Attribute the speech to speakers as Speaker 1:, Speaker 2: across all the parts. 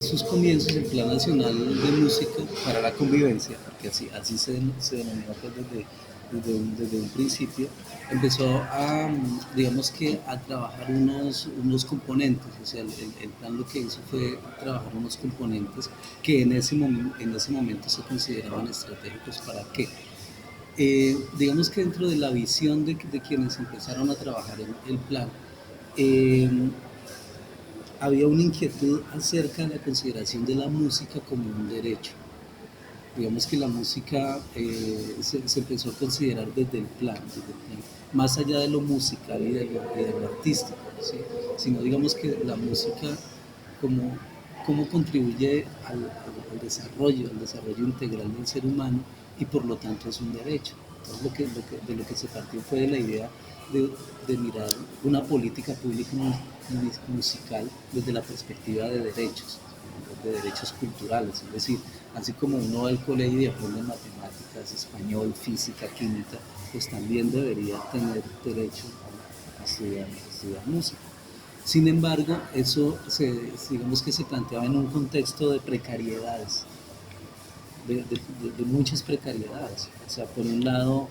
Speaker 1: sus comienzos el Plan Nacional de Música para la Convivencia, porque así se denominó pues, desde un principio, empezó a, digamos que, a trabajar unos componentes, o sea, el plan lo que hizo fue trabajar unos componentes que en ese momento se consideraban estratégicos para qué. Digamos que dentro de la visión de quienes empezaron a trabajar el plan, eh, había una inquietud acerca de la consideración de la música como un derecho. Digamos que la música se empezó a considerar desde el plan, más allá de lo musical y de lo artístico, ¿sí? Sino digamos que la música como, como contribuye al desarrollo integral del ser humano y por lo tanto es un derecho. Entonces de lo que se partió fue de la idea de, de mirar una política pública musical desde la perspectiva de derechos culturales, es decir, así como uno va al colegio y aprende matemáticas, español, física, química, pues también debería tener derecho a estudiar música. Sin embargo, digamos que se planteaba en un contexto de precariedades, de muchas precariedades. O sea, por un lado,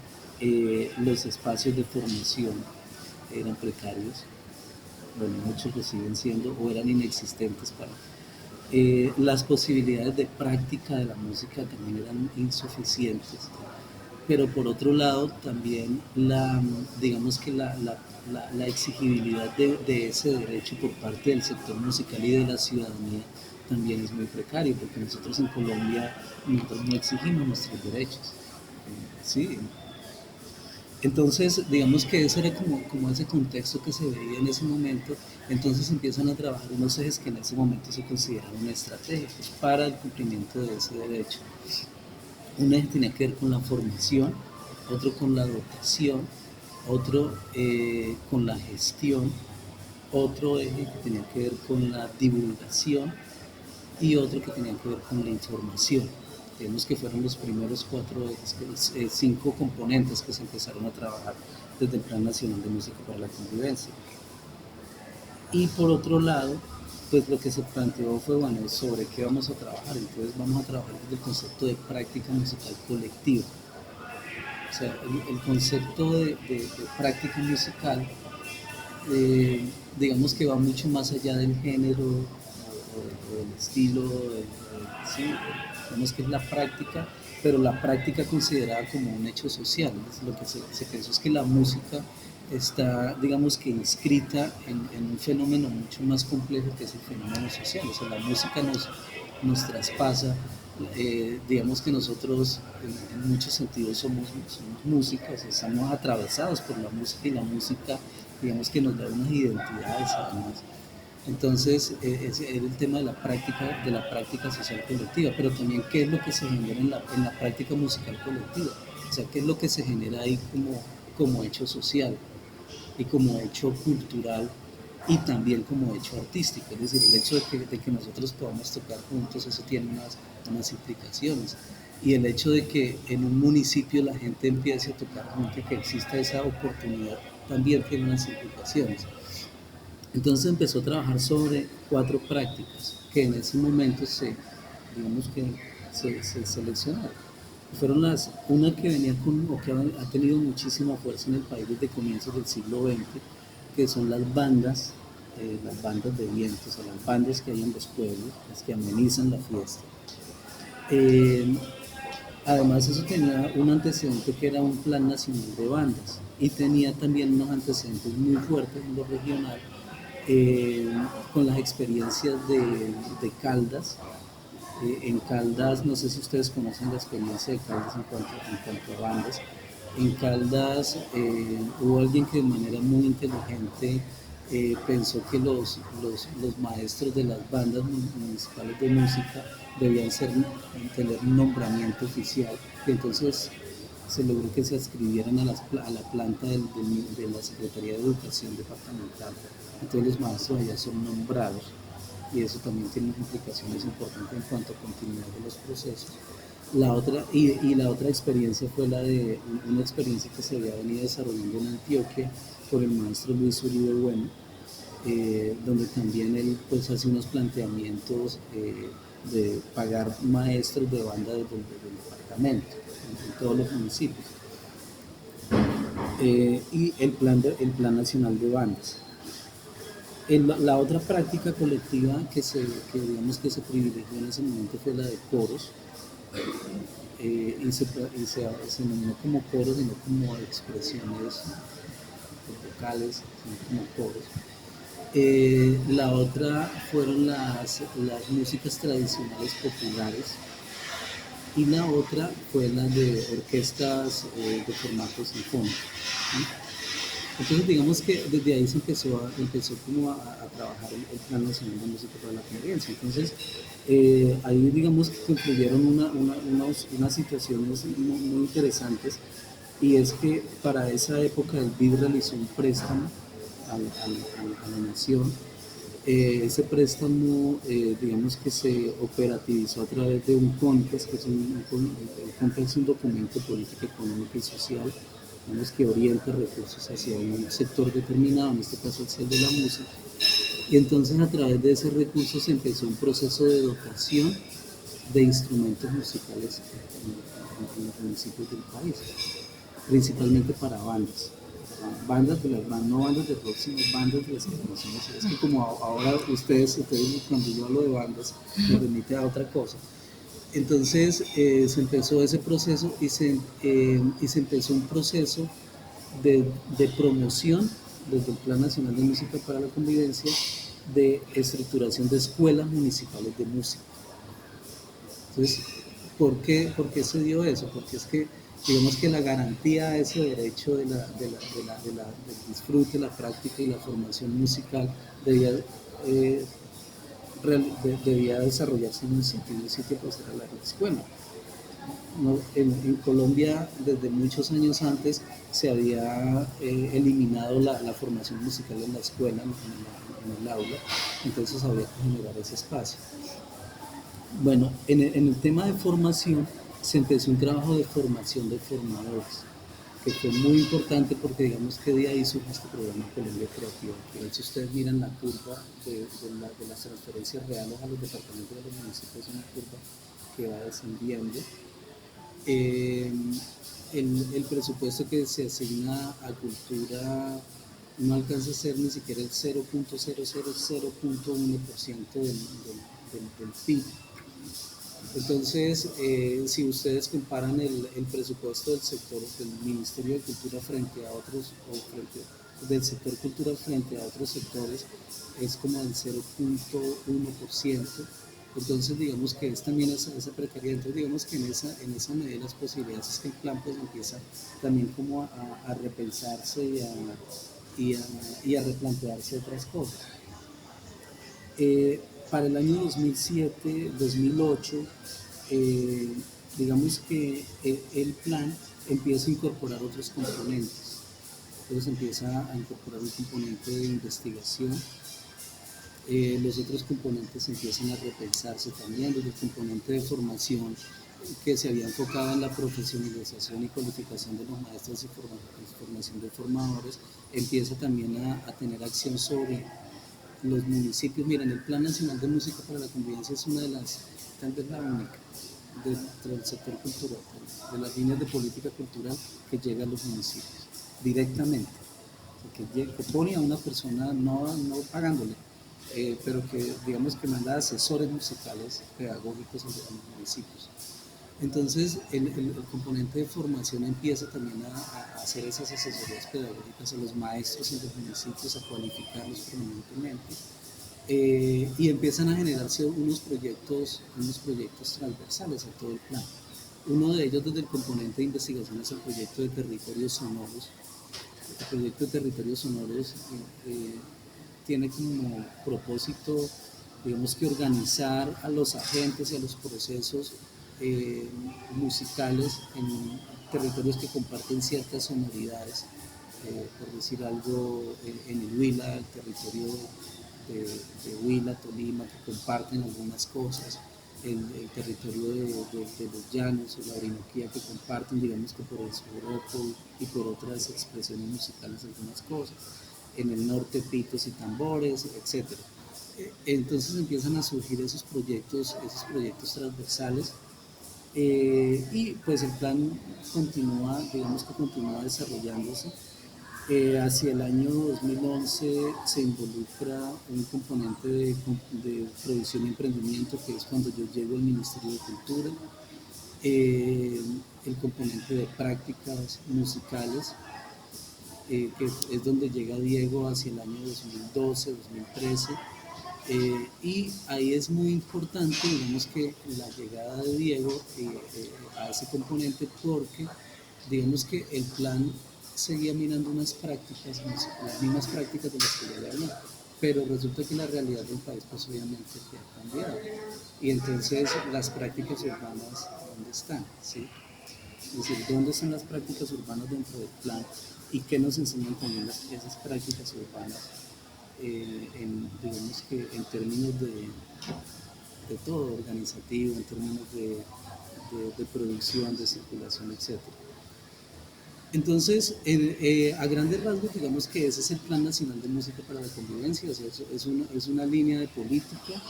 Speaker 1: los espacios de formación eran precarios, bueno, muchos lo siguen siendo o eran inexistentes para las posibilidades de práctica de la música también eran insuficientes, pero por otro lado también digamos que la exigibilidad de ese derecho por parte del sector musical y de la ciudadanía también es muy precario, porque nosotros en Colombia nosotros no exigimos nuestros derechos. Sí, entonces, digamos que ese era como ese contexto que se veía en ese momento, entonces empiezan a trabajar unos ejes que en ese momento se consideraron estratégicos para el cumplimiento de ese derecho. Un eje tenía que ver con la formación, otro con la dotación, otro con la gestión, otro eje que tenía que ver con la divulgación y otro que tenía que ver con la información. Digamos que fueron los primeros cinco componentes que se empezaron a trabajar desde el Plan Nacional de Música para la Convivencia. Y por otro lado, pues lo que se planteó fue, bueno, sobre qué vamos a trabajar. Entonces vamos a trabajar desde el concepto de práctica musical colectiva. O sea, el concepto de práctica musical, digamos que va mucho más allá del género o del estilo, sí, digamos que es la práctica, pero la práctica considerada como un hecho social. Es lo que se pensó es que la música está, digamos que inscrita en un fenómeno mucho más complejo que es el fenómeno social. O sea, la música nos traspasa, digamos que nosotros en muchos sentidos somos músicos, estamos atravesados por la música y la música, digamos que nos da unas identidades además. Entonces, ese era el tema de la práctica social colectiva, pero también qué es lo que se genera en la práctica musical colectiva, o sea, qué es lo que se genera ahí como hecho social y como hecho cultural y también como hecho artístico, es decir, el hecho de que nosotros podamos tocar juntos, eso tiene unas implicaciones. Y el hecho de que en un municipio la gente empiece a tocar juntos, que exista esa oportunidad, también tiene unas implicaciones. Entonces empezó a trabajar sobre cuatro prácticas que en ese momento digamos que se seleccionaron. Fueron una que venía con, o que ha tenido muchísima fuerza en el país desde comienzos del siglo XX, que son las bandas de viento, o sea, las bandas que hay en los pueblos, las que amenizan la fiesta. Eh, Además, eso tenía un antecedente que era un plan nacional de bandas y tenía también unos antecedentes muy fuertes en lo regional eh, con las experiencias de Caldas. En Caldas, no sé si ustedes conocen la experiencia de Caldas en cuanto a bandas. En Caldas hubo alguien que de manera muy inteligente pensó que los maestros de las bandas municipales de música debían tener un nombramiento oficial y entonces se logró que se adscribieran a la planta de la Secretaría de Educación Departamental. Entonces los maestros allá son nombrados y eso también tiene implicaciones importantes en cuanto a continuidad de los procesos. La otra experiencia fue la de una experiencia que se había venido desarrollando en Antioquia por el maestro Luis Uribe Bueno, donde también él pues hace unos planteamientos de pagar maestros de banda del departamento en todos los municipios. Y el plan nacional de bandas. La otra práctica colectiva digamos que se privilegió en ese momento fue la de coros, se nominó como coros y no como expresiones vocales, sino como coros. La otra fueron las músicas tradicionales populares y la otra fue la de orquestas de formato sinfónico. ¿Sí? Entonces digamos que desde ahí empezó como a trabajar el Plan Nacional de Música para la Convivencia. Entonces ahí digamos que concluyeron unas situaciones muy interesantes, y es que para esa época el BID realizó un préstamo a la nación. Ese préstamo, digamos que se operativizó a través de un CONPES, que es el CONPES es un documento político, económico y social, digamos que orienta recursos hacia un sector determinado, en este caso el de la música. Y entonces a través de ese recurso se empezó un proceso de dotación de instrumentos musicales en los municipios del país, principalmente para bandas. Bandas de las bandas, no bandas de rock, sino bandas de las que conocemos. Es que como ahora ustedes cuando yo hablo de bandas, me remite a otra cosa. Entonces se empezó ese proceso y se empezó un proceso de promoción desde el Plan Nacional de Música para la Convivencia, de estructuración de escuelas municipales de música. Entonces, por qué se dio eso? Porque es que, digamos que la garantía a ese derecho del disfrute, la práctica y la formación musical debía, eh, debía desarrollarse en un sitio pues era la escuela. No, en Colombia, desde muchos años antes, se había eliminado la formación musical en la escuela, en el aula, entonces había que generar ese espacio. Bueno, en el tema de formación se empezó un trabajo de formación de formadores, que fue muy importante porque digamos que de ahí surge este programa Colombia Creativa, que si ustedes miran la curva de las transferencias reales a los departamentos de los municipios, es una curva que va descendiendo. Eh, el presupuesto que se asigna a cultura no alcanza a ser ni siquiera el 0.000.1% del PIB. Entonces, si ustedes comparan el presupuesto del sector del Ministerio de Cultura frente a otros, del sector cultural frente a otros sectores, es como del 0.1%. Entonces, digamos que es también esa precariedad. Entonces, digamos que en esa medida las posibilidades es que el plan pues empieza también como a repensarse y a, y a replantearse otras cosas. Para el año 2007-2008, eh, digamos que el plan empieza a incorporar otros componentes. Entonces empieza a incorporar un componente de investigación. Los otros componentes empiezan a repensarse también, desde el componente de formación que se había enfocado en la profesionalización y cualificación de los maestros y formación de formadores, empieza también a tener acción sobre los municipios. Miren, el Plan Nacional de Música para la Convivencia es una de las, tal vez la única, dentro del sector cultural, de las líneas de política cultural que llega a los municipios directamente, que pone a una persona no pagándole, pero que digamos que manda asesores musicales pedagógicos a los municipios. Entonces, el componente de formación empieza también a hacer esas asesorías pedagógicas a los maestros en los municipios, a cualificarlos permanentemente, y empiezan a generarse unos proyectos transversales a todo el plan. Uno de ellos, desde el componente de investigación, es el proyecto de territorios sonoros. El proyecto de territorios sonoros tiene como propósito, digamos que organizar a los agentes y a los procesos musicales en territorios que comparten ciertas sonoridades. Por decir algo, en el Huila, el territorio de Huila, Tolima, que comparten algunas cosas, el territorio de los llanos o la Orinoquía, que comparten, digamos que por el Soroco y por otras expresiones musicales algunas cosas. en el norte pitos y tambores, etcétera. Entonces empiezan a surgir esos proyectos transversales, y pues el plan continúa, digamos que continúa desarrollándose. Hacia el año 2011 se involucra un componente de producción y emprendimiento, que es cuando yo llego al Ministerio de Cultura, eh, el componente de prácticas musicales, que es donde llega Diego hacia el año 2012, 2013. Y ahí es muy importante, digamos, que la llegada de Diego a ese componente, porque digamos que el plan seguía mirando unas prácticas, las mismas prácticas de las que ya le hablé, pero resulta que la realidad del país pues obviamente que ha cambiado, y entonces las prácticas urbanas, ¿dónde están? ¿Sí? Es decir, ¿dónde están las prácticas urbanas dentro del plan y qué nos enseñan también esas prácticas urbanas, digamos que en términos de todo, organizativo, en términos de producción, de circulación, etcétera? Entonces, a grandes rasgos, digamos que ese es el Plan Nacional de Música para la Convivencia. O sea, es una línea de política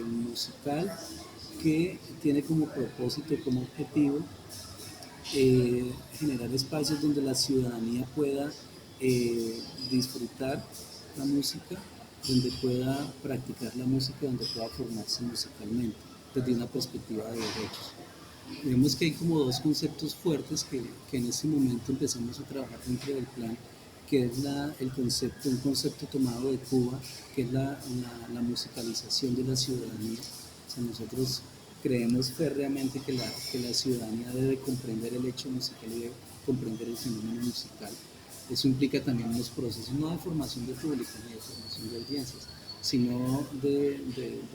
Speaker 1: musical que tiene como propósito, como objetivo, generar espacios donde la ciudadanía pueda disfrutar la música, donde pueda practicar la música, donde pueda formarse musicalmente, desde una perspectiva de derechos. Vemos que hay como dos conceptos fuertes que en este momento empezamos a trabajar dentro del plan, que es un concepto tomado de Cuba, que es la musicalización de la ciudadanía. O sea, nosotros creemos férreamente que la ciudadanía debe comprender el hecho musical y debe comprender el fenómeno musical. Eso implica también unos procesos no de formación de público ni de formación de audiencias, sino de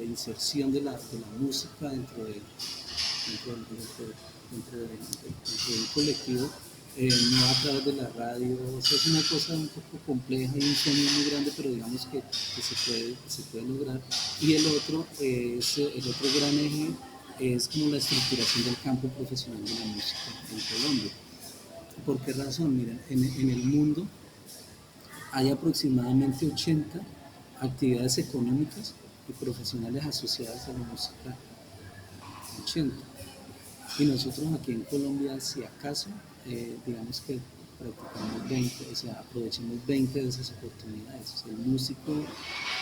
Speaker 1: inserción de la música dentro del colectivo, no a través de la radio. O sea, es una cosa un poco compleja y un sueño muy grande, pero digamos que se puede lograr. Y el otro gran eje es como la estructuración del campo profesional de la música en Colombia. ¿Por qué razón? Miren, en el mundo hay aproximadamente 80 actividades económicas y profesionales asociadas a la música. 80. Y nosotros aquí en Colombia, si acaso, digamos que practicamos 20, o sea, aprovechamos 20 de esas oportunidades. O sea, el músico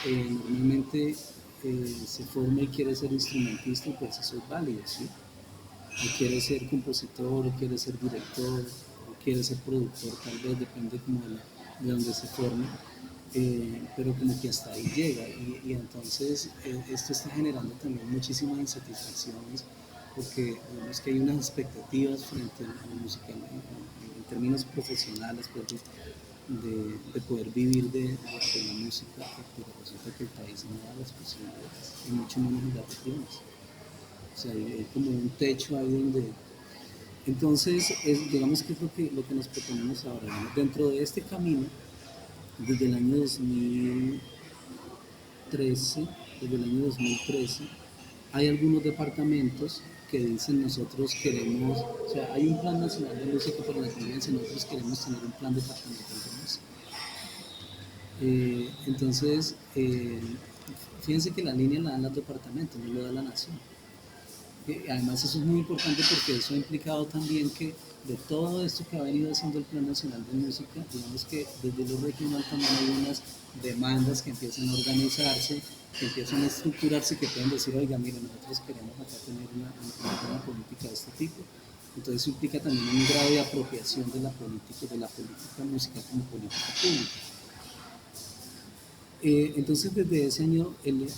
Speaker 1: normalmente se forma y quiere ser instrumentista, y pues eso es válido, ¿sí? O quiere ser compositor, o quiere ser director, o quiere ser productor, tal vez, depende como de donde se forme. Pero como que hasta ahí llega, y entonces esto está generando también muchísimas insatisfacciones, porque vemos que hay unas expectativas frente a la música en términos profesionales, pues, de poder vivir de la música, pero resulta que el país no da las posibilidades, y mucho menos en las regiones. O sea, hay como un techo ahí donde... Entonces, digamos que es lo que nos proponemos ahora, ¿no? Dentro de este camino, desde el año 2013, desde el año 2013, hay algunos departamentos que dicen: nosotros queremos, o sea, hay un plan nacional de música para la convivencia, nosotros queremos tener un plan departamental de música. Entonces, fíjense que la línea la dan los departamentos, no lo da la nación. Además, eso es muy importante porque eso ha implicado también que de todo esto que ha venido haciendo el Plan Nacional de Música, digamos que desde lo regional también hay unas demandas que empiezan a organizarse, que empiezan a estructurarse, que pueden decir: oiga, miren, nosotros queremos acá tener una política de este tipo. Entonces eso implica también un grado de apropiación de la política musical como política pública. Entonces, desde ese año el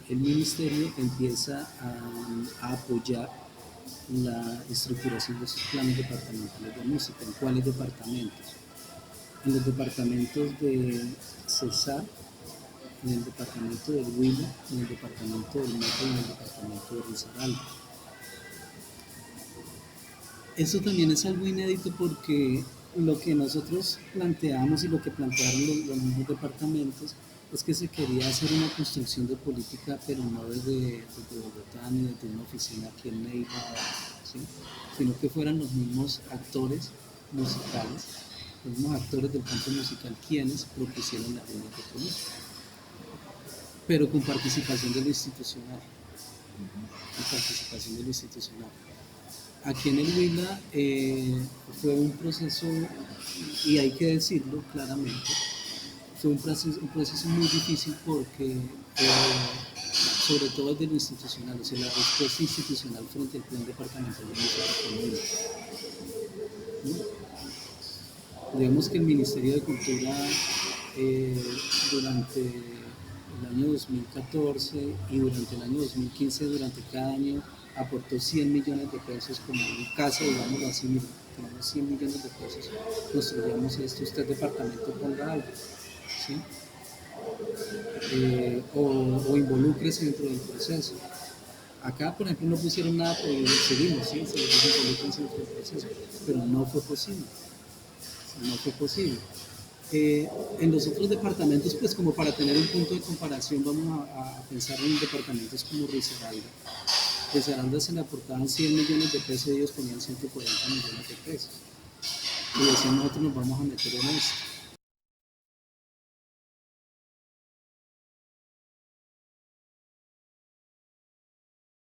Speaker 1: ministerio empieza a apoyar la estructuración de esos planes departamentales de música. ¿En cuáles departamentos? En los departamentos de Cesar, en el departamento del Huila, en el departamento del Meta y en el departamento de Risaralda. Eso también es algo inédito, porque lo que nosotros planteamos y lo que plantearon los mismos departamentos es que se quería hacer una construcción de política, pero no desde Bogotá ni desde una oficina aquí en Neiva, ¿sí? Sino que fueran los mismos actores musicales los mismos actores del campo musical quienes propusieron las líneas de política, pero con participación de lo institucional, con participación de lo institucional. Aquí en el Huila fue un proceso, y hay que decirlo claramente, fue un proceso muy difícil porque, sobre todo desde lo institucional, o sea, la respuesta institucional frente al plan departamental de música fue muy ¿no? Digamos que el Ministerio de Cultura eh, durante el año 2014 y durante el año 2015, durante cada año, aportó 100 millones de pesos como un caso, digámoslo así, mira, tenemos 100 millones de pesos, construyamos esto, usted departamento ponga algo, ¿sí? O involúcrese dentro del proceso. Acá, por ejemplo, no pusieron nada, pero seguimos, ¿sí? Se involucran dentro del proceso, pero no fue posible, no fue posible. En los otros departamentos, pues como para tener un punto de comparación, vamos a pensar en departamentos como Risaralda. Risaralda se le aportaban 100 millones de pesos y ellos ponían 140 millones de pesos. Y decían, nosotros nos vamos a meter en esto.